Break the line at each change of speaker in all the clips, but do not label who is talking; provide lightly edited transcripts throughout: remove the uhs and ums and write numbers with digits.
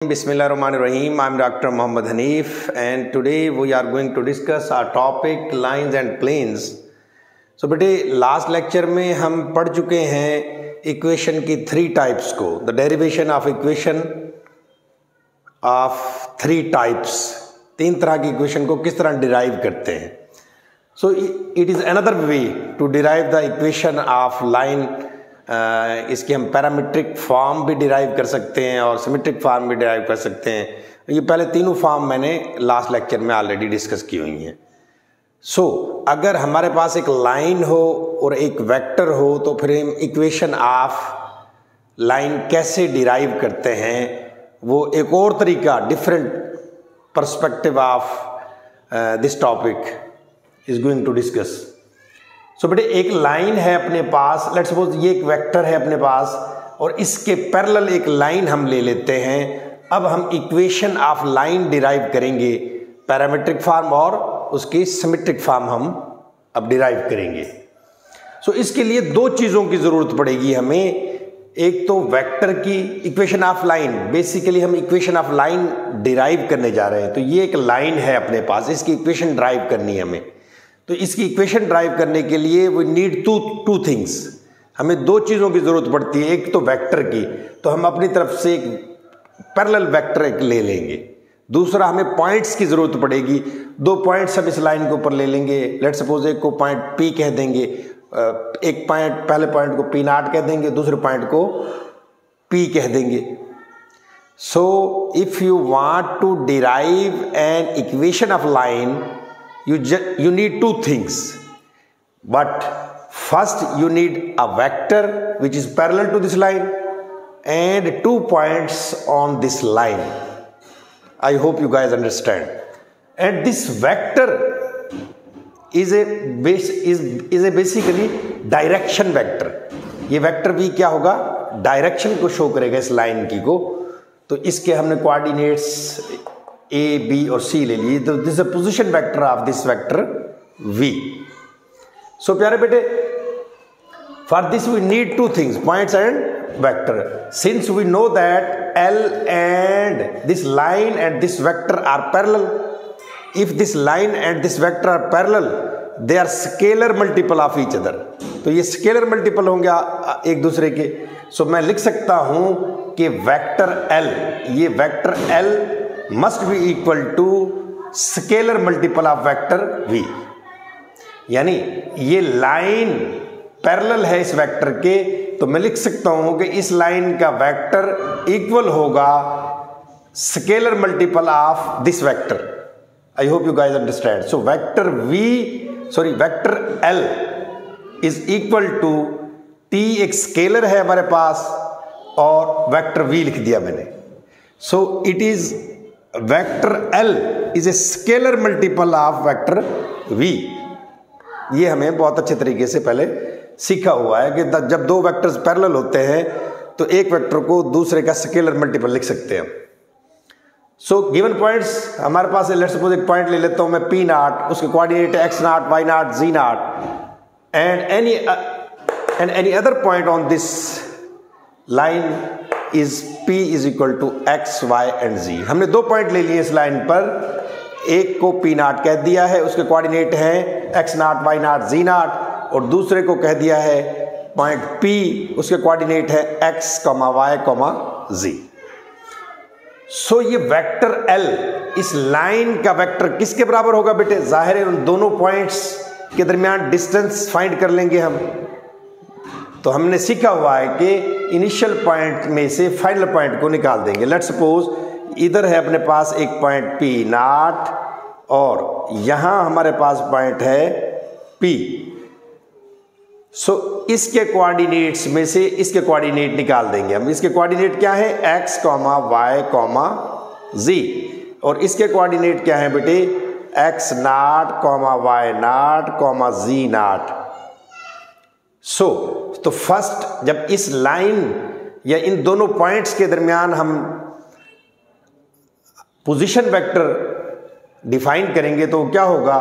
Bismillahirrahmanirrahim. I'm Dr. Muhammad Hanif and today we are going to discuss our topic lines and planes. So बेटे last lecture में हम पढ़ चुके हैं equation की थ्री टाइप्स को, the derivation of equation of three types, तीन तरह की इक्वेशन को किस तरह डिराइव करते हैं. So it is another way to derive the equation of line. इसके हम पैरामीट्रिक फॉर्म भी डिराइव कर सकते हैं और सिमेट्रिक फॉर्म भी डिराइव कर सकते हैं. ये पहले तीनों फॉर्म मैंने लास्ट लेक्चर में ऑलरेडी डिस्कस की हुई हैं. सो अगर हमारे पास एक लाइन हो और एक वेक्टर हो तो फिर हम इक्वेशन ऑफ लाइन कैसे डिराइव करते हैं, वो एक और तरीका, different perspective of this topic is going to discuss. So बेटे एक लाइन है अपने पास, लेट्स सपोज ये एक वेक्टर है अपने पास और इसके पैरेलल एक लाइन हम ले लेते हैं. अब हम इक्वेशन ऑफ लाइन डिराइव करेंगे, पैरामीट्रिक फॉर्म और उसकी सिमेट्रिक फॉर्म हम अब डिराइव करेंगे. सो इसके लिए दो चीज़ों की ज़रूरत पड़ेगी हमें. एक तो वेक्टर की इक्वेशन ऑफ लाइन, बेसिकली हम इक्वेशन ऑफ लाइन डिराइव करने जा रहे हैं. तो ये एक लाइन है अपने पास, इसकी इक्वेशन ड्राइव करनी है हमें. तो इसकी इक्वेशन ड्राइव करने के लिए वी नीड टू थिंग्स, हमें दो चीज़ों की ज़रूरत पड़ती है. एक तो वेक्टर की, तो हम अपनी तरफ से एक पैरेलल वेक्टर एक ले लेंगे. दूसरा हमें पॉइंट्स की ज़रूरत पड़ेगी. दो पॉइंट्स हम इस लाइन के ऊपर ले लेंगे. लेट सपोज एक को पॉइंट P कह देंगे, एक पॉइंट, पहले पॉइंट को P0 कह देंगे, दूसरे पॉइंट को P कह देंगे. So if you want to derive an equation of line, you need two things, but first you need a vector which is parallel to this line and 2 points on this line. I hope you guys understand. And this vector is a basically direction vector. ये vector भी क्या होगा, direction को show करेगा इस line की को. तो इसके हमने कोऑर्डिनेट्स A, B और C ले लिए. तो this is a position vector of this vector V. So प्यारे बेटे, for this we need two things, points and vector. Since we know that L and this line and this vector are parallel, if this line and this vector are parallel they are scalar multiple of each other. तो ये scalar multiple होंगे एक दूसरे के. सो मैं लिख सकता हूं कि वेक्टर L, ये vector L must be equal to scalar multiple of vector V. यानी ये लाइन पैरेलल है इस वेक्टर के, तो मैं लिख सकता हूं कि इस लाइन का वेक्टर इक्वल होगा scalar multiple of this vector. I hope you guys understand. So vector vector L is equal to T, एक स्केलर है हमारे पास, और वेक्टर V लिख दिया मैंने. So it is vector L is a scalar multiple of vector V. ये हमें बहुत अच्छे तरीके से पहले सीखा हुआ है कि जब दो वेक्टर्स पैरेलल होते हैं तो एक वेक्टर को दूसरे का स्केलर मल्टीपल लिख सकते हैं. सो गिवन पॉइंट्स हमारे पास है. लेट्स सपोज एक पॉइंट ले लेता हूं मैं P0, उसके coordinate x0, y0, z0 and any other point on this line is P is equal to x, y and z. हमने दो पॉइंट ले लिए इस लाइन पर. एक को P0 कह दिया है, उसके कोऑर्डिनेट हैं x0, y0, z0, और दूसरे को कह दिया है पॉइंट P, उसके कोऑर्डिनेट है x, y, z. सो ये वेक्टर L, इस लाइन का वेक्टर किसके बराबर होगा बेटे? जाहिर है उन दोनों पॉइंट्स के दरमियान डिस्टेंस फाइंड कर लेंगे हम. तो हमने सीखा हुआ है कि इनिशियल पॉइंट में से फाइनल पॉइंट को निकाल देंगे. लेट्स सपोज इधर है अपने पास एक पॉइंट P0 और यहां हमारे पास पॉइंट है P. सो इसके कोऑर्डिनेट्स में से इसके कोऑर्डिनेट निकाल देंगे हम. इसके कोऑर्डिनेट क्या है? x, y, z. और इसके कोऑर्डिनेट क्या है बेटे? x0, y0, z0. तो फर्स्ट जब इस लाइन या इन दोनों पॉइंट्स के दरमियान हम पोजीशन वेक्टर डिफाइन करेंगे तो क्या होगा?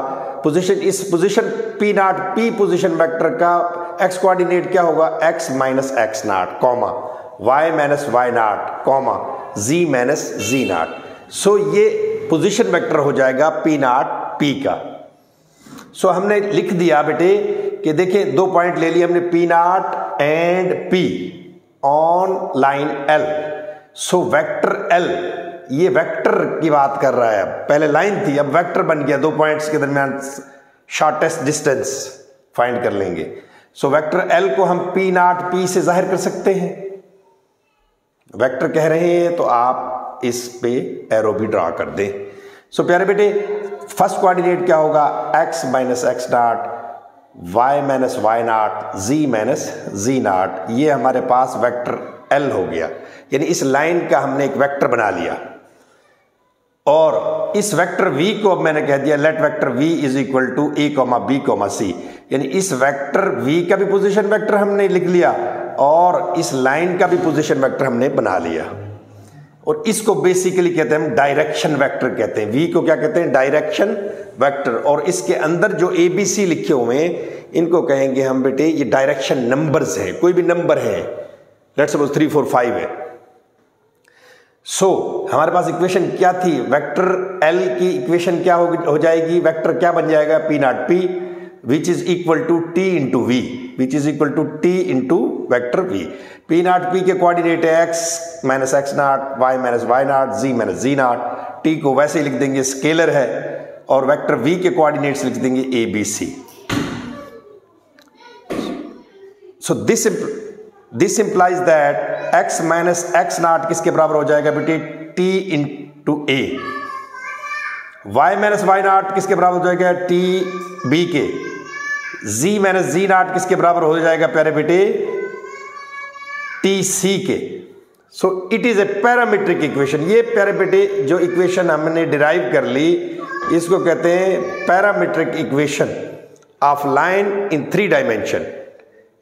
इस position P0, P position vector का x कोऑर्डिनेट क्या होगा? x minus x0, y minus y naught comma z minus z naught. So ये पोजीशन वेक्टर हो जाएगा p नॉट p का। सो हमने लिख दिया बेटे कि देखिए 2 पॉइंट ले लिए हमने p not and p on line l। So vector l, ये वेक्टर की बात कर रहा है, पहले लाइन थी अब वेक्टर बन गया, 2 पॉइंट्स के दरमियान शॉर्टेस्ट डिस्टेंस फाइंड कर लेंगे। सो वेक्टर l को हम p नॉट p से जाहिर कर सकते हैं। वेक्टर कह रहे हैं तो आप इस पे एरो भी ड्रा कर दें। सो प्यारे बेटे फर्स्ट कोऑर्डिनेट क्या होगा, x minus x naught, y minus y naught, z minus z naught. ये हमारे पास वेक्टर l हो गया, यानी इस लाइन का हमने एक वेक्टर बना लिया। और इस वेक्टर v को अब मैंने कह दिया let vector v is equal to a comma b comma c, यानी इस वेक्टर v का भी पोजीशन वेक्टर हमने लिख लिया और इस लाइन का भी पोजीशन वेक्टर हमने बना लिया। और इसको बेसिकली कहते हैं हम डायरेक्शन वेक्टर कहते हैं। v को क्या कहते हैं, डायरेक्शन वेक्टर। और इसके अंदर जो a b c लिखे हुए हैं इनको कहेंगे हम बेटे ये डायरेक्शन नंबर्स है, कोई भी नंबर है, लेट्स सपोज 3 4 5 है। सो हमारे पास इक्वेशन क्या थी, वेक्टर l की इक्वेशन क्या हो जाएगी, वेक्टर क्या बन जाएगा, p naught p which is equal to t into v, which is equal to t into vector v। p naught p के कोऑर्डिनेट है x minus x naught, y minus y naught, z minus z naught. t को वैसे ही लिख देंगे scalar है, और vector v के coordinates लिख देंगे a b c। So this implies that x minus x naught किसके बराबर हो जाएगा बेटे, t into a। y minus y naught किसके बराबर हो जाएगा, t b के। z माइनस z नॉट किसके बराबर हो जाएगा प्यारे बेटे, t c के। So it is a parametric equation. ये प्यारे बेटे जो इक्वेशन हमने डिराइव कर ली इसको कहते हैं parametric equation of line in 3 dimension,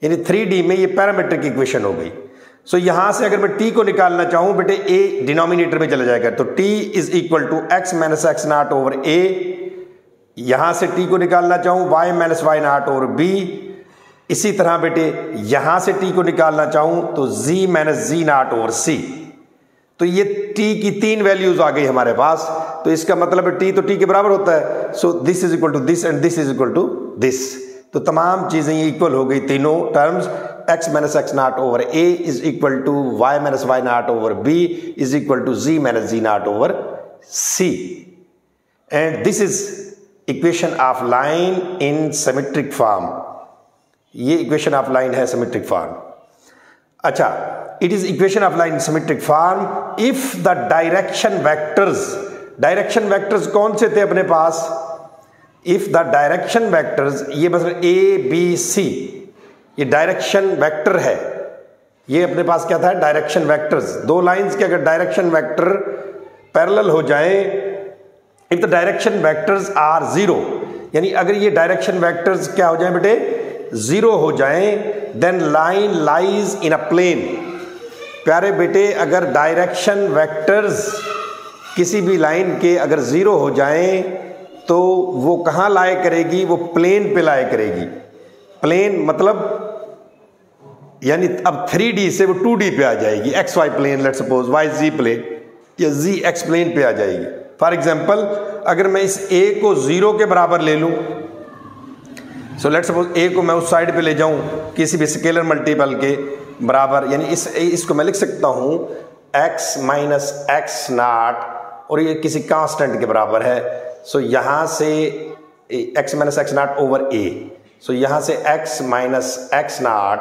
यानी 3D में ये पैरामीट्रिक इक्वेशन हो गई। सो यहां से अगर मैं t को निकालना चाहूं बेटे a डिनोमिनेटर में चला जाएगा, तो t is equal to x minus x naught over a। यहां से t को निकालना चाहूं y minus y naught over b। इसी तरह बेटे यहां से t को निकालना चाहूं तो z minus z naught over c। तो ये t की 3 वैल्यूज आ गई हमारे पास, तो इसका मतलब है t तो t के बराबर होता है। So this is equal to this and this is equal to this. तो तमाम चीजें इक्वल हो गई, तीनों terms. x minus x naught over a is equal to y minus y naught over b is equal to z minus z naught over c। And this is equation of line in symmetric form. ये equation of line है symmetric form. अच्छा, it is equation of line symmetric form if the direction vectors कौन से थे अपने पास, if the direction vectors, ये बस a b c ये डायरेक्शन वेक्टर है। ये अपने पास क्या था, डायरेक्शन वेक्टर्स। 2 लाइंस के अगर डायरेक्शन वेक्टर पैरेलल हो जाए, if the direction vectors are 0, यानी अगर ये डायरेक्शन वेक्टर्स क्या हो जाए बेटे, 0 हो जाए, then line lies in a plane. प्यारे बेटे अगर डायरेक्शन वेक्टर्स किसी भी लाइन के अगर 0 हो जाए तो वो कहाँ लाए करेगी, वो प्लेन पे लाए करेगी। प्लेन मतलब यानी अब 3D से वो 2D पे आ जाएगी, x y plane, let's suppose y z plane या जी एक्स प्लेन पे आ जाएगी। फॉर एग्जांपल अगर मैं इस a को 0 के बराबर ले लूं, सो लेट्स सपोज a को मैं उस साइड पे ले जाऊं किसी भी स्केलर मल्टीपल के बराबर, यानी इसको मैं लिख सकता हूं x माइनस एक्स नॉट, और ये किसी कांस्टेंट के बराबर है। सो यहां से x minus x naught over a, सो यहां से x minus x not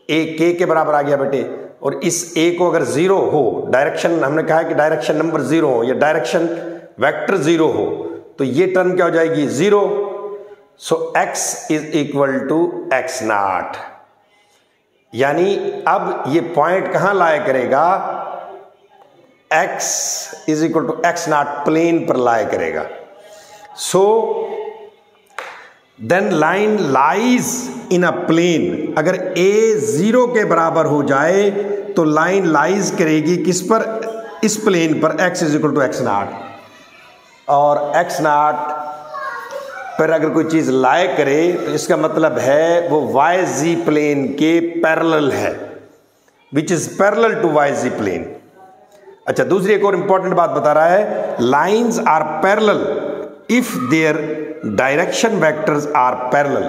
a k के बराबर आ गया बेटे। और इस a को अगर 0 हो, डायरेक्शन हमने कहा है कि डायरेक्शन नंबर 0 हो या डायरेक्शन वेक्टर 0 हो, तो ये टर्म क्या हो जाएगी, 0। So x is equal to x naught, यानी अब ये पॉइंट कहां लाया करेगा, x is equal to x naught plane पर लाया करेगा। So then line lies in a plane. अगर a 0 के बराबर हो जाए तो लाइन लाइज करेगी किस पर, इस प्लेन पर, x is equal to x naught. और x नॉट पर अगर कोई चीज लाए करे तो इसका मतलब है वो yz प्लेन के पैरेलल है। Which is parallel to y z plane. अच्छा, दूसरी एक और इंपॉर्टेंट बात बता रहा है, lines are parallel if their direction vectors are parallel.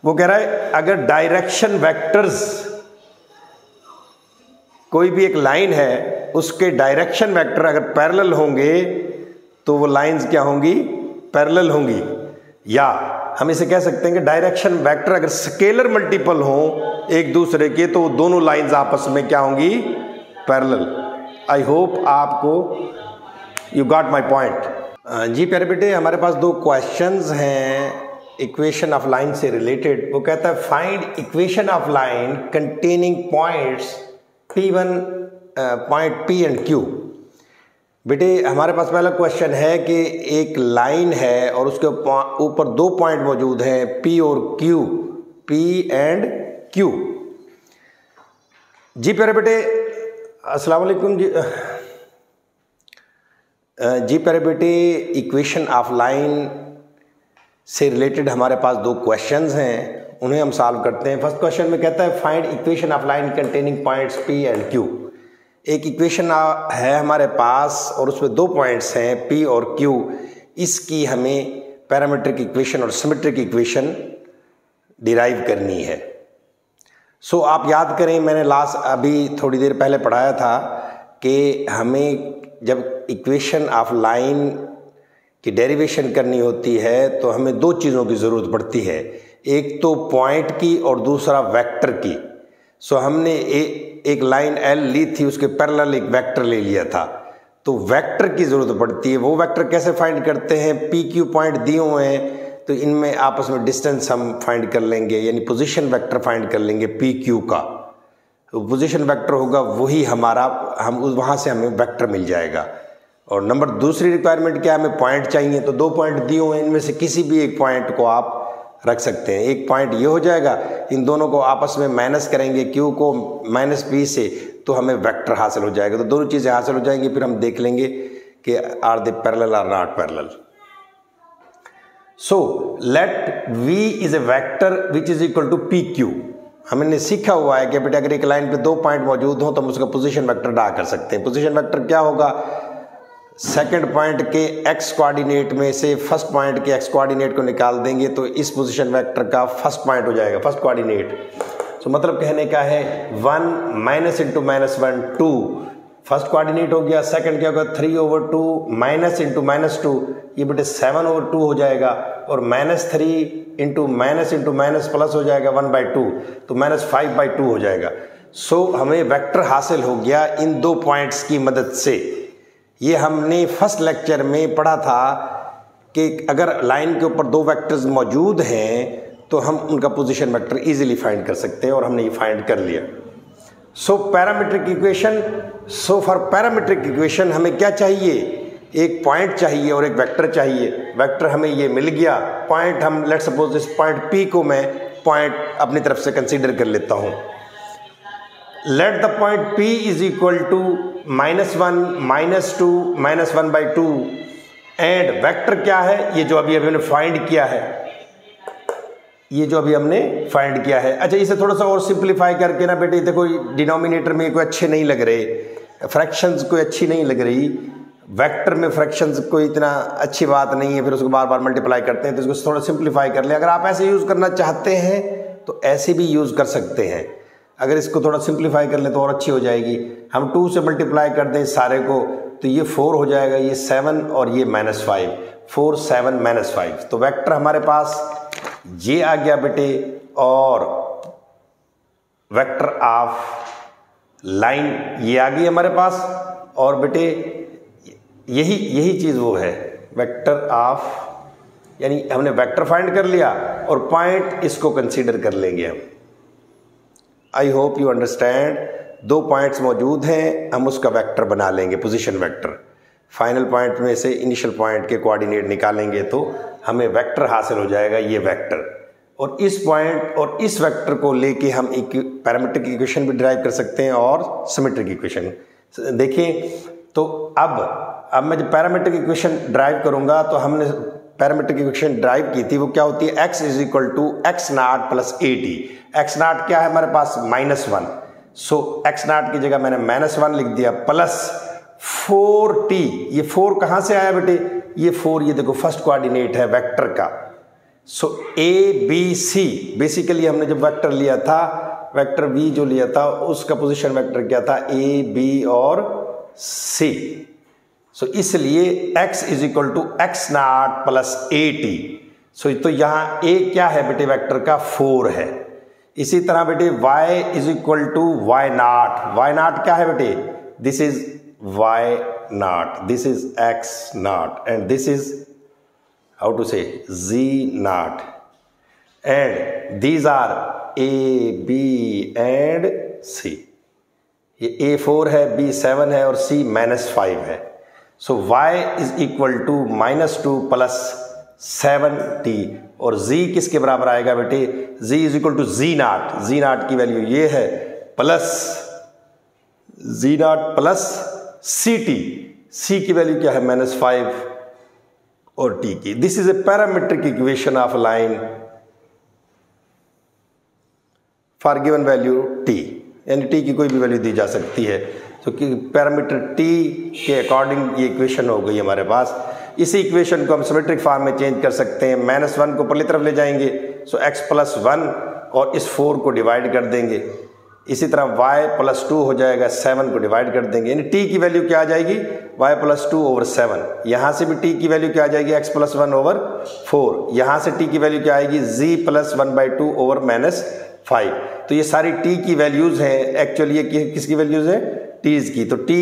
वो कह रहा है अगर डायरेक्शन वेक्टर्स, कोई भी एक लाइन है उसके डायरेक्शन वेक्टर अगर पैरेलल होंगे तो वो लाइंस क्या होंगी, पैरेलल होंगी। या हम इसे कह सकते हैं कि डायरेक्शन वेक्टर अगर स्केलर मल्टीपल हो एक दूसरे के तो दोनों लाइंस आपस में क्या होंगी, पैरेलल। आई होप आपको यू गॉट माय पॉइंट। जी प्यारे बेटे, हमारे पास दो क्वेश्चंस हैं इक्वेशन ऑफ लाइन से रिलेटेड। वो कहता है find equation of line containing points P1 point P and Q। बेटे हमारे पास पहला क्वेश्चन है कि एक लाइन है और उसके ऊपर दो पॉइंट मौजूद हैं P और Q, P एंड Q। जी प्यारे बेटे अस्सलाम वालेकुम जी। जी प्यारे बेटे, इक्वेशन ऑफ लाइन से रिलेटेड हमारे पास दो क्वेश्चंस हैं, उन्हें हम सॉल्व करते हैं। फर्स्ट क्वेश्चन में कहता है find equation of line containing points P and Q। एक इक्वेशन है हमारे पास और उसमें दो पॉइंट्स हैं P और Q। इसकी हमें पैरामीट्रिक इक्वेशन और सिमेट्रिक इक्वेशन डिराइव करनी है। सो आप याद करें, मैंने अभी थोड़ी देर पहले पढ़ाया था कि हमें जब इक्वेशन ऑफ लाइन की डेरिवेशन करनी होती है तो हमें दो चीज़ों की ज़रूरत पड़ती है, एक तो पॉइंट की और दूसरा वेक्टर की। सो हमने एक लाइन L ली थी, उसके पैरेलल एक वेक्टर ले लिया था, तो वेक्टर की ज़रूरत पड़ती है। वो वेक्टर कैसे फाइंड करते हैं, PQ पॉइंट दिए हुए हैं तो इनमें आपस में डिस्टेंस हम फाइंड कर लेंगे, यानी पोजीशन वेक्टर फाइंड कर लेंगे PQ का। तो पोजीशन वेक्टर होगा वही हमारा, हम वहाँ से हमें वेक्टर मिल जाएगा। और नंबर दूसरी रिक्वायरमेंट क्या है, हमें पॉइंट चाहिए, तो दो पॉइंट दिए हुए हैं, इनमें से किसी भी एक पॉइंट को आप रख सकते हैं। एक पॉइंट ये हो जाएगा, इन दोनों को आपस में माइनस करेंगे Q को माइनस P से, तो हमें वेक्टर हासिल हो जाएगा। तो दोनों चीज़ें हासिल हो जाएंगी, फिर हम देख लेंगे कि are they parallel are not parallel. So let V is a vector which is equal to PQ। हमने सीखा हुआ है कि बेटा अगर एक लाइन पे दो पॉइंट मौजूद हो तो हम उसका पोजीशन वेक्टर ड्रा कर सकते हैं। पोजीशन वेक्टर क्या होगा, सेकंड पॉइंट के x कोऑर्डिनेट में से फर्स्ट पॉइंट के x कोऑर्डिनेट को निकाल देंगे तो इस पोजीशन वेक्टर का फर्स्ट पॉइंट हो जाएगा, फर्स्ट कोऑर्डिनेट। तो मतलब कहने का है 1 minus into minus 1 2 first coordinate हो गया। सेकंड क्या होगा 3/2 माइनस इंटू माइनस 2, ये बेटे 7/2 हो जाएगा। और -3 इंटू माइनस प्लस हो जाएगा 1/2, तो -5/2 हो जाएगा। सो हमें वेक्टर हासिल हो गया इन दो पॉइंट्स की मदद से। ये हमने फर्स्ट लेक्चर में पढ़ा था कि अगर लाइन के ऊपर दो वेक्टर्स मौजूद हैं तो हम उनका पोजीशन वेक्टर इजीली फाइंड कर सकते हैं, और हमने ये फाइंड कर लिया। So parametric equation, so for parametric equation हमें क्या चाहिए, एक पॉइंट चाहिए और एक वेक्टर चाहिए। वेक्टर हमें ये मिल गया, पॉइंट हम लेट्स सपोज इस पॉइंट P को मैं पॉइंट अपनी तरफ से कंसीडर कर लेता हूँ। Let the point P is equal to -1 -2 -1/2 and vector क्या है, ये जो अभी हमने फाइंड किया है, ये जो अभी हमने फाइंड किया है। अच्छा, इसे थोड़ा सा और सिंप्लीफाई करके ना बेटे, देखो डिनोमिनेटर में कोई अच्छे नहीं लग रहे, फ्रैक्शंस कोई अच्छी नहीं लग रही, वेक्टर में फ्रैक्शंस कोई इतना अच्छी बात नहीं है, फिर उसको बार बार मल्टीप्लाई करते हैं, तो इसको थोड़ा सिंप्लीफाई कर ले। अगर आप ऐसे यूज़ करना चाहते हैं तो ऐसे भी यूज़ कर सकते हैं। अगर इसको थोड़ा सिंप्लीफाई कर ले तो और अच्छी हो जाएगी। हम 2 से मल्टीप्लाई कर दें सारे को तो ये 4 हो जाएगा, ये 7 और ये -5, 4 7 -5। तो वेक्टर हमारे पास ये आ गया बेटे, और वेक्टर ऑफ लाइन ये आ गई हमारे पास। और बेटे यही चीज़ वो है वेक्टर ऑफ, यानी हमने वेक्टर फाइंड कर लिया और पॉइंट इसको कंसीडर कर लेंगे हम। आई होप यू अंडरस्टैंड। दो पॉइंट्स मौजूद हैं, हम उसका वेक्टर बना लेंगे, पोजीशन वेक्टर। फाइनल पॉइंट में से इनिशियल पॉइंट के कोऑर्डिनेट निकालेंगे तो हमें वेक्टर हासिल हो जाएगा, ये वेक्टर। और इस पॉइंट और इस वेक्टर को लेके हम एक पैरामीट्रिक इक्वेशन भी ड्राइव कर सकते हैं और सिमेट्रिक इक्वेशन। देखिए तो अब मैं जब पैरामीट्रिक इक्वेशन ड्राइव करूंगा तो हमने पैरामीट्रिक इक्वेशन ड्राइव की थी, वो क्या होती है, x is equal to x0 plus 80। x0 क्या है हमारे पास, -1, सो एक्स नाट की जगह मैंने -1 लिख दिया प्लस 4t। ये 4 कहां से आया बेटे, ये 4 ये देखो फर्स्ट कोऑर्डिनेट है वेक्टर का। सो ए बी सी, बेसिकली हमने जब वेक्टर लिया था, वेक्टर v जो लिया था उसका पोजीशन वेक्टर क्या था, ए बी और सी। सो इसलिए x is equal to x naught plus a t. So तो यहां a क्या है बेटे, वेक्टर का 4 है। इसी तरह बेटे y is equal to y naught. Y naught क्या है बेटे, this is y naught, this is x naught, and this is how to say z naught, and these are a b and c। ये a4 है, b7 है और c -5 है। So y is equal to -2 plus 7t, और z किसके बराबर आएगा बेटे, z is equal to z naught. z naught की वैल्यू ये है plus z naught plus ct, c की वैल्यू क्या है -5 और t की। This is a parametric equation of line for given value t, यानी t की कोई भी वैल्यू दी जा सकती है। तो पैरामीटर t के अकॉर्डिंग ये इक्वेशन हो गई हमारे पास। इसी इक्वेशन को हम सिमेट्रिक फॉर्म में चेंज कर सकते हैं। -1 को पहली तरफ ले जाएंगे, सो x प्लस 1 और इस 4 को डिवाइड कर देंगे। इसी तरह y प्लस 2 हो जाएगा, 7 को डिवाइड कर देंगे, यानी t की वैल्यू क्या आ जाएगी, y प्लस 2 ओवर 7। यहाँ से भी t की वैल्यू क्या आ जाएगी, x प्लस 1 ओवर 4। यहाँ से t की वैल्यू क्या आएगी, z प्लस 1/2 ओवर -5। तो ये सारी t की वैल्यूज हैं। एक्चुअली ये किसकी वैल्यूज हैं, t's की। तो t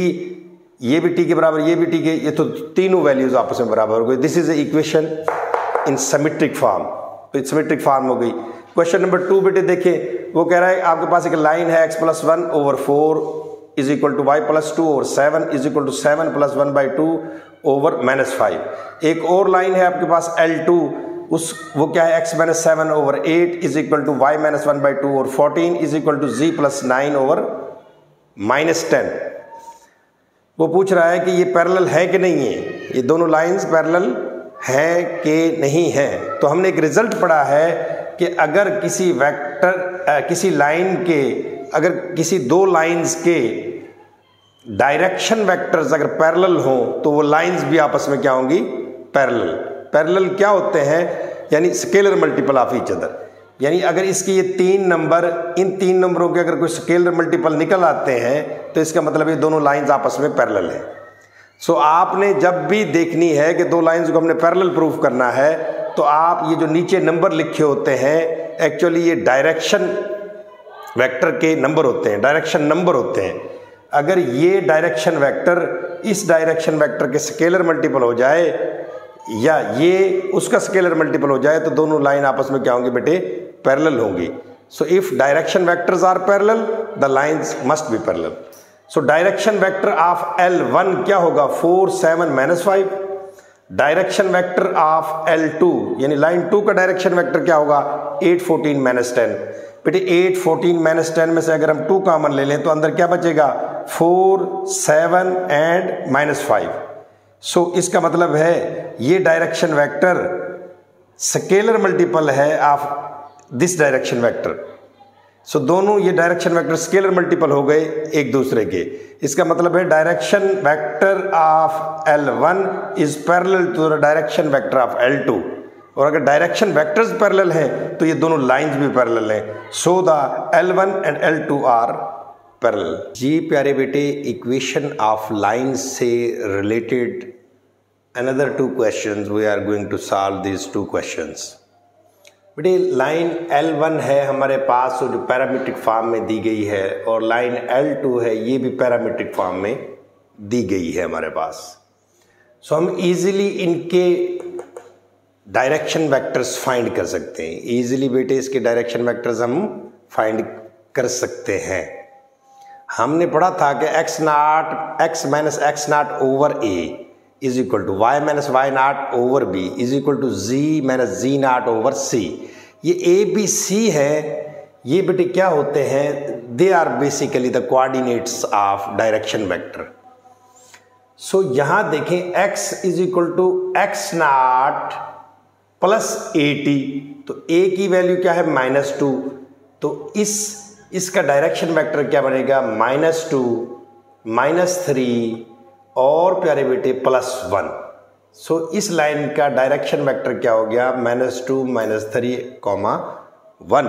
ये भी t के बराबर, ये भी t के, ये तो तीनों वैल्यूज आपस में बराबर हो गई। This is A equation in symmetric form. तो सिमेट्रिक फॉर्म हो गई। क्वेश्चन नंबर 2 बेटे देखें, वो कह रहा है आपके पास एक लाइन है x plus 1 over 4 is equal to y plus 2 over 7 is equal to 7 plus 1/2 over -5। एक और लाइन है आपके पास L2, उस वो क्या है, x minus 7 over 8 is equal to y minus 1/2 और 14 is equal to z plus 9 over -10। वो पूछ रहा है कि ये पैरेलल है कि नहीं है, ये दोनों लाइंस पैरेलल है कि नहीं है। तो हमने एक रिजल्ट पढ़ा है कि अगर किसी वेक्टर किसी लाइन के, अगर किसी दो लाइंस के डायरेक्शन वेक्टर्स अगर पैरेलल हों तो वो लाइंस भी आपस में क्या होंगी, पैरेलल। पैरेलल क्या होते हैं, यानी scalar multiple of each other. यानी अगर इसके ये 3 नंबर, इन 3 नंबरों के अगर कोई स्केलर मल्टीपल निकल आते हैं तो इसका मतलब ये दोनों लाइंस आपस में पैरेलल है। सो आपने जब भी देखनी है कि दो लाइंस को हमने पैरेलल प्रूफ करना है, तो आप ये जो नीचे नंबर लिखे होते हैं, एक्चुअली ये डायरेक्शन वेक्टर के नंबर होते हैं, डायरेक्शन नंबर होते हैं। अगर ये डायरेक्शन वेक्टर इस डायरेक्शन वेक्टर के स्केलर मल्टीपल हो जाए या ये उसका स्केलर मल्टीपल हो जाए तो दोनों लाइन आपस में क्या होंगी बेटे, पैरेलल होंगी। So if direction vectors are parallel the lines must be parallel. So direction vector of L1 क्या होगा, 4 7 -5। डायरेक्शन वेक्टर ऑफ L2 यानी लाइन 2 का डायरेक्शन वेक्टर क्या होगा, 8 14 -10। बेटे 8 14 -10 में से अगर हम 2 कॉमन ले लें तो अंदर क्या बचेगा, 4 7 एंड -5। सो इसका मतलब है ये डायरेक्शन वेक्टर स्केलर मल्टीपल है ऑफ दिस डायरेक्शन वेक्टर। सो दोनों ये डायरेक्शन वेक्टर स्केलर मल्टीपल हो गए एक दूसरे के। इसका मतलब है direction vector of L1 is parallel to the direction vector of L2। और अगर डायरेक्शन वेक्टर्स पैरेलल हैं तो ये दोनों लाइंस भी पैरेलल हैं। So the L1 and L2 are parallel. जी प्यारे बेटे, इक्वेशन ऑफ लाइंस से related another 2 questions, we are going to solve these 2 questions। बेटे लाइन L1 है हमारे पास जो पैरामीट्रिक फॉर्म में दी गई है, और लाइन L2 है ये भी पैरामीट्रिक फॉर्म में दी गई है हमारे पास। सो हम इजीली इनके डायरेक्शन वेक्टर्स फाइंड कर सकते हैं। इजीली बेटे इसके डायरेक्शन वेक्टर्स हम फाइंड कर सकते हैं। हमने पढ़ा था कि x minus x naught over a is equal to y minus y naught over b is equal to z minus z naught over c। ये a b c है, ये बेटे क्या होते हैं, they are basically the coordinates of direction vector. So यहां देखें x is equal to x naught plus 80, तो a की वैल्यू क्या है -2। तो इस इसका डायरेक्शन वेक्टर क्या बनेगा, -2, -3 और प्यारे बेटे +1। सो इस लाइन का डायरेक्शन वेक्टर क्या हो गया, -2, -3, (1).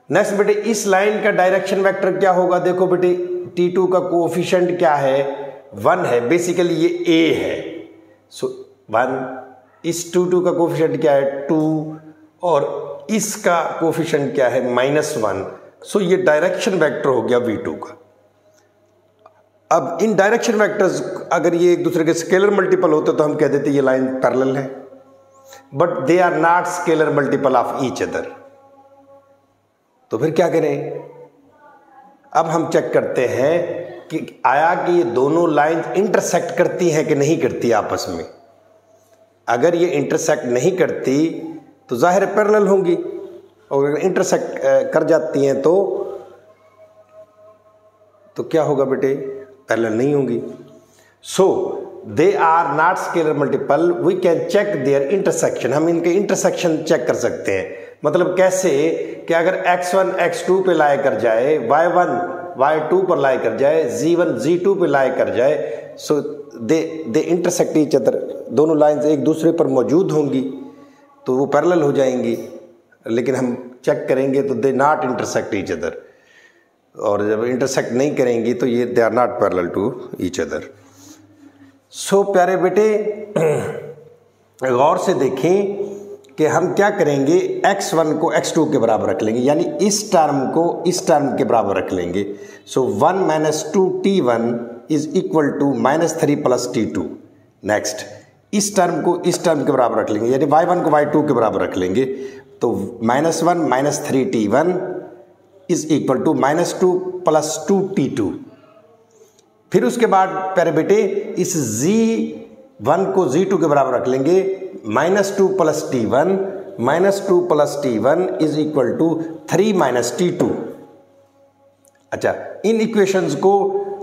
नेक्स्ट बेटे इस लाइन का डायरेक्शन वेक्टर क्या होगा, देखो बेटे T2 का कोएफिशिएंट क्या है, 1 है, बेसिकली ये A है। सो 1, इस T2 का कोएफिशिएंट क्या है, 2, और इसका कोएफिशिएंट क्या है, -1। सो ये डायरेक्शन वेक्टर हो गया V2 का। अब इन डायरेक्शन वेक्टर्स अगर ये एक दूसरे के स्केलर मल्टीपल होते तो हम कह देते ये लाइन पैरेलल है, but they are not scalar multiple of each other. तो फिर क्या करें, अब हम चेक करते हैं कि आया कि ये दोनों लाइंस इंटरसेक्ट करती हैं कि नहीं करती आपस में। अगर ये इंटरसेक्ट नहीं करती तो जाहिर है पैरेलल होंगी, और अगर इंटरसेक्ट कर जाती हैं तो क्या होगा बेटे, पैरेलल नहीं होंगी। So they are not scalar multiple, we can check their intersection. हम इनके इंटरसेक्शन चेक कर सकते हैं। मतलब कैसे कि अगर x1 x2 पे लाई कर जाए, y1 y2 पर लाई कर जाए, z1 z2 पे लाई कर जाए, सो दे इंटरसेक्ट ईच अदर। दोनों लाइंस एक दूसरे पर मौजूद होंगी तो वो पैरेलल हो जाएंगी। लेकिन हम चेक करेंगे तो they not intersect each other, और जब इंटरसेक्ट नहीं करेंगी तो ये they are not parallel to each other. So प्यारे बेटे गौर से देखें कि हम क्या करेंगे, x1 को x2 के बराबर रख लेंगे, यानी इस टर्म को इस टर्म के बराबर रख लेंगे। So 1 - 2t1 is equal to -3 + t2। Next इस टर्म को इस टर्म के बराबर रख लेंगे, यानी y1 को y2 के बराबर रख लेंगे। तो -1 - 3t1 is equal to -2 + 2t2। फिर उसके बाद प्यारे बेटे इस z1 को z2 के बराबर रख लेंगे, -2 + t1 -2 + t1 is equal to 3 - t2। अच्छा, इन इक्वेशंस को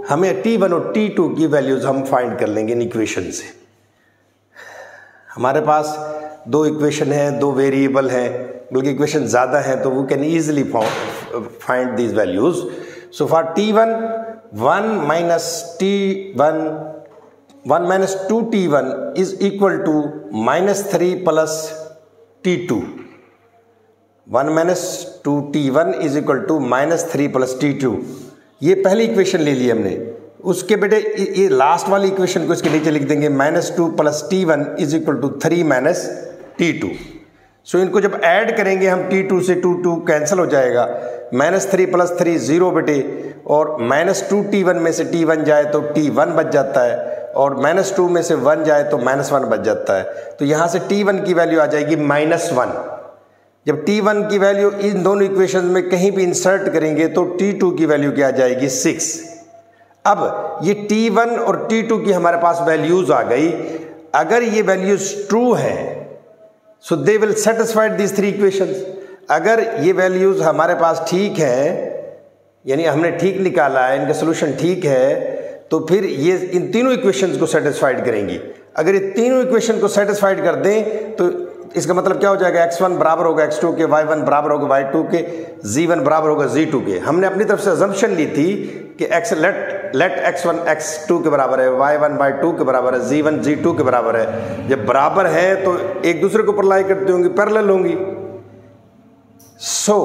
हमें t1 और t2 की वैल्यूज हम फाइंड कर लेंगे इन इक्वेशन से। हमारे पास दो इक्वेशन है, दो वेरिएबल है, बल्कि इक्वेशन ज़्यादा है, तो we can easily find these values. So for t1 1 - 2t1 is equal to -3 + t2। 1 - 2t1 is equal to -3 + t2। ये पहली इक्वेशन ले ली हमने। उसके बेटे ये लास्ट वाली इक्वेशन को इसके नीचे लिख देंगे, -2 + t1 is equal to 3 - t2। सो इनको जब ऐड करेंगे हम, t2 से 2 कैंसिल हो जाएगा, -3 + 3 0 बेटे, और -2t1 में से t1 जाए तो t1 बच जाता है, और -2 में से 1 जाए तो -1 बच जाता है। तो यहाँ से t1 की वैल्यू आ जाएगी -1। जब t1 की वैल्यू इन दोनों इक्वेशन में कहीं भी इंसर्ट करेंगे तो t2 की वैल्यू क्या आ जाएगी, 6। अब ये t1 और t2 की हमारे पास वैल्यूज आ गई। अगर ये वैल्यूज ट्रू है so they will satisfied these 3 equations. अगर ये वैल्यूज हमारे पास ठीक है, यानी हमने ठीक निकाला है, इनका सोल्यूशन ठीक है, तो फिर ये इन तीनों इक्वेशंस को सेटिस्फाइड करेंगी। अगर ये तीनों इक्वेशन को सेटिस्फाइड कर दें तो इसका मतलब क्या हो जाएगा, x1 बराबर होगा x2 के, y1 बराबर होगा y2 के, z1 बराबर होगा z2 के। हमने अपनी तरफ से अजम्पशन ली थी कि लेट x1 x2 के बराबर है, y1 y2 के बराबर है, z1 z2 के बराबर है। जब बराबर है तो एक दूसरे को अप्लाई करते होंगी, पैरेलल होंगी। सो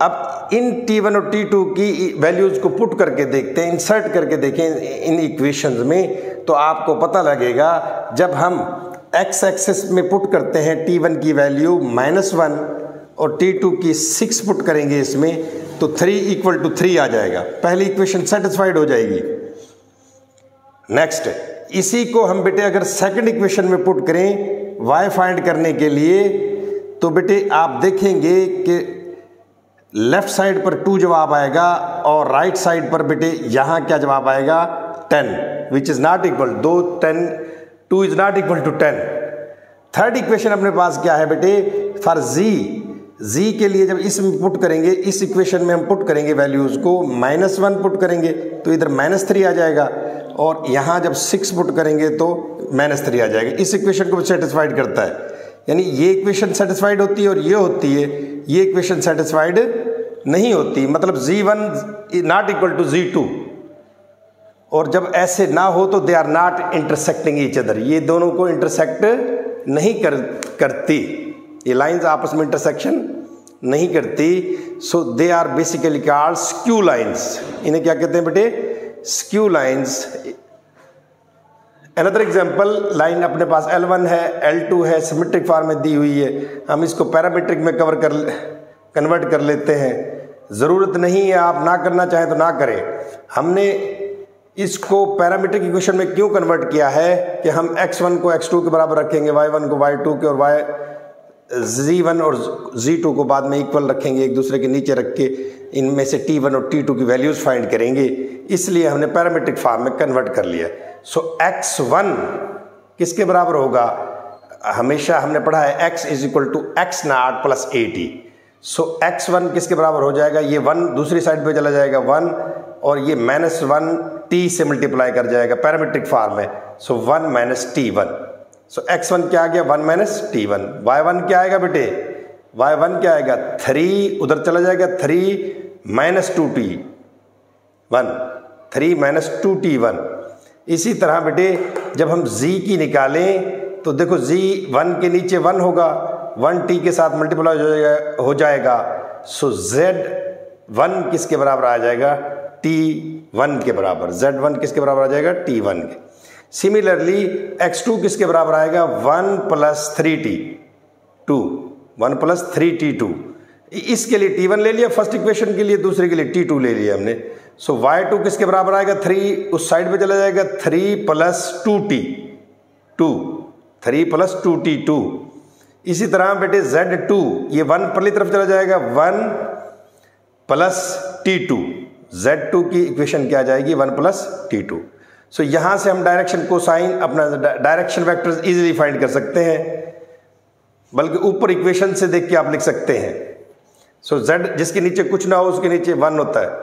अब इन t1 और t2 की वैल्यूज को पुट करके देखते हैं, इंसर्ट करके देखें इन इक्वेशंस में, तो आपको पता लगेगा जब हम x एक्सिस में पुट करते हैं t1 की वैल्यू -1 और t2 की 6 पुट करेंगे इसमें, तो 3 = 3 आ जाएगा। पहली इक्वेशन सेटिस्फाइड हो जाएगी। नेक्स्ट इसी को हम बेटे अगर सेकंड इक्वेशन में पुट करें y फाइंड करने के लिए, तो बेटे आप देखेंगे कि लेफ्ट साइड पर 2 जवाब आएगा और राइट साइड पर बेटे यहाँ क्या जवाब आएगा, 10, which is not equal 2 is not equal to 10। Third equation अपने पास क्या है बेटे, फॉर z के लिए जब इसमें पुट करेंगे, इस इक्वेशन में हम पुट करेंगे वैल्यूज को, -1 पुट करेंगे तो इधर -3 आ जाएगा, और यहाँ जब 6 पुट करेंगे तो -3 आ जाएगा। इस इक्वेशन को सेटिस्फाइड करता है, यानी ये इक्वेशन सेटिस्फाइड होती है और ये होती है, ये इक्वेशन सेटिस्फाइड नहीं होती, मतलब Z1 not equal to Z2, और जब ऐसे ना हो तो they are not intersecting each other, ये दोनों को इंटरसेक्ट नहीं करती, ये लाइंस आपस में इंटरसेक्शन नहीं करती। So they are basically called skew lines, इन्हें क्या कहते हैं बेटे? Skew lines. Another example, line अपने पास L1 है, L2 है, सिमेट्रिक फॉर्म में दी हुई है, हम इसको पैरामीट्रिक में कन्वर्ट कर लेते हैं। ज़रूरत नहीं है, आप ना करना चाहें तो ना करें। हमने इसको पैरामीट्रिक इक्वेशन में क्यों कन्वर्ट किया है कि हम x1 को x2 के बराबर रखेंगे, y1 को y2 के, और Z1 और Z2 को बाद में इक्वल रखेंगे, एक दूसरे के नीचे रख के इनमें से T1 और T2 की वैल्यूज़ फाइंड करेंगे, इसलिए हमने पैरामीट्रिक फॉर्म में कन्वर्ट कर लिया। सो x1 किसके बराबर होगा? हमेशा हमने पढ़ा है x is equal to x naught plus AT। So x1 किसके बराबर हो जाएगा? ये 1 दूसरी साइड पे चला जाएगा 1, और ये -1 t से मल्टीप्लाई कर जाएगा पैरामीट्रिक फॉर्म में। सो 1 माइनस T1। सो x1 क्या आ गया? 1 माइनस T1। y1 क्या आएगा बेटे? y1 क्या आएगा? 3 उधर चला जाएगा, 3 माइनस 2T1, 3 माइनस 2T1। इसी तरह बेटे जब हम z की निकालें तो देखो z1 के नीचे 1 होगा, 1t के साथ मल्टीप्लाई हो जाएगा। सो z1 किसके बराबर आ जाएगा? T1 के बराबर। z1 किसके बराबर आ जाएगा? T1 के। सिमिलरली x2 किसके बराबर आएगा? 1 प्लस 3T2, 1 प्लस 3T2। इसके लिए T1 ले लिया फर्स्ट इक्वेशन के लिए, दूसरे के लिए T2 ले लिया हमने। सो y2 किसके बराबर आएगा? 3 उस साइड पे चला जाएगा, 3 प्लस 2T2, 3 प्लस 2T2। इसी तरह बेटे z2 ये 1 पहली तरफ चला जाएगा, 1 प्लस T2, z2 की इक्वेशन क्या आ जाएगी? 1 प्लस T2। सो यहाँ से हम डायरेक्शन कोसाइन अपना डायरेक्शन वेक्टर्स इजीली फाइंड कर सकते हैं, बल्कि ऊपर इक्वेशन से देख के आप लिख सकते हैं। सो z जिसके नीचे कुछ ना हो उसके नीचे 1 होता है।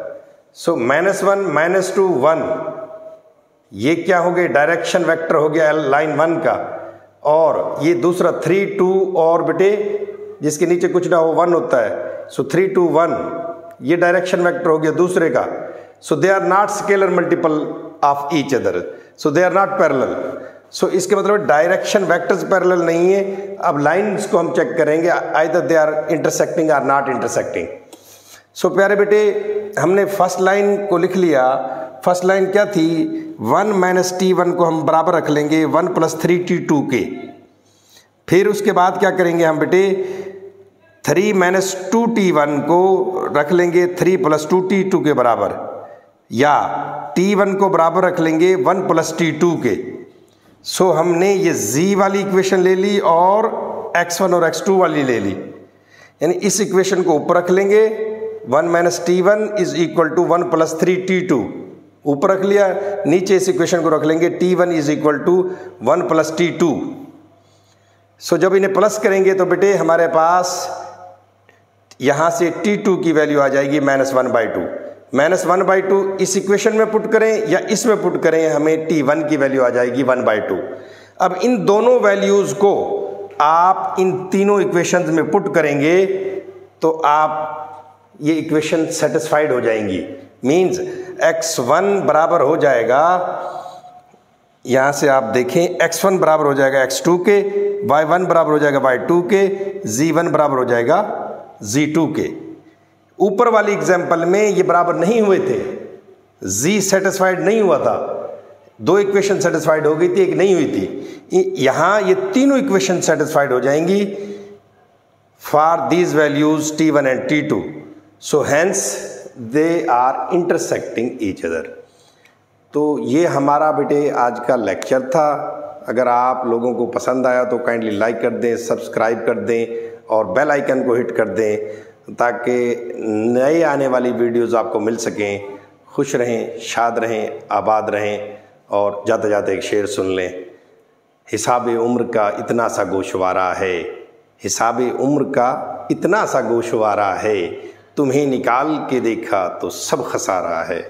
सो -1 -2 1, ये क्या हो गया? डायरेक्शन वेक्टर हो गया लाइन 1 का, और ये दूसरा 3 2 और बेटे जिसके नीचे कुछ ना हो 1 होता है। सो 3 2 1 ये डायरेक्शन वेक्टर हो गया दूसरे का। So they are not scalar multiple of each other, so they are not parallel. So इसके मतलब डायरेक्शन वेक्टर्स पैरेलल नहीं है। अब लाइंस को हम चेक करेंगे, either they are intersecting or not intersecting. So प्यारे बेटे हमने फर्स्ट लाइन को लिख लिया। फर्स्ट लाइन क्या थी? 1 माइनस T1 को हम बराबर रख लेंगे 1 प्लस 3T2 के। फिर उसके बाद क्या करेंगे हम बेटे? 3 माइनस 2T1 को रख लेंगे 3 प्लस 2T2 के बराबर, या T1 को बराबर रख लेंगे 1 प्लस T2 के। सो हमने ये z वाली इक्वेशन ले ली और x1 और x2 वाली ले ली, यानी इस इक्वेशन को ऊपर रख लेंगे, 1 minus T1 is equal to 1 plus 3T2 ऊपर रख लिया। नीचे इस इक्वेशन को रख लेंगे, T1 is equal to 1 plus T2। So जब इन्हें प्लस करेंगे तो बेटे हमारे पास यहाँ से T2 की वैल्यू आ जाएगी -1/2। -1/2 इस इक्वेशन में पुट करें या इसमें पुट करें, हमें T1 की वैल्यू आ जाएगी 1/2। अब इन दोनों वैल्यूज़ को आप इन तीनों इक्वेशंस में पुट करेंगे तो आप ये इक्वेशन सेटिस्फाइड हो जाएंगी। मींस x1 बराबर हो जाएगा, यहाँ से आप देखें x1 बराबर हो जाएगा x2 के, y1 बराबर हो जाएगा y2 के, z1 बराबर हो जाएगा z2 के। ऊपर वाली एग्जाम्पल में ये बराबर नहीं हुए थे, z सेटिस्फाइड नहीं हुआ था, दो इक्वेशन सेटिस्फाइड हो गई थी, एक नहीं हुई थी। यहाँ ये तीनों इक्वेशन सेटिस्फाइड हो जाएंगी for these values T1 and T2। So hence they are intersecting each other. तो ये हमारा बेटे आज का लेक्चर था। अगर आप लोगों को पसंद आया तो काइंडली लाइक कर दें, सब्सक्राइब कर दें और बेल आइकन को हिट कर दें ताकि नए आने वाली वीडियोस आपको मिल सकें। खुश रहें, शाद रहें, आबाद रहें और जाते जाते एक शेर सुन लें। हिसाब उम्र का इतना सा गोशवारा है, हिसाब उम्र का इतना सा गोशवारा है, तुम्हें निकाल के देखा तो सब खसारा है।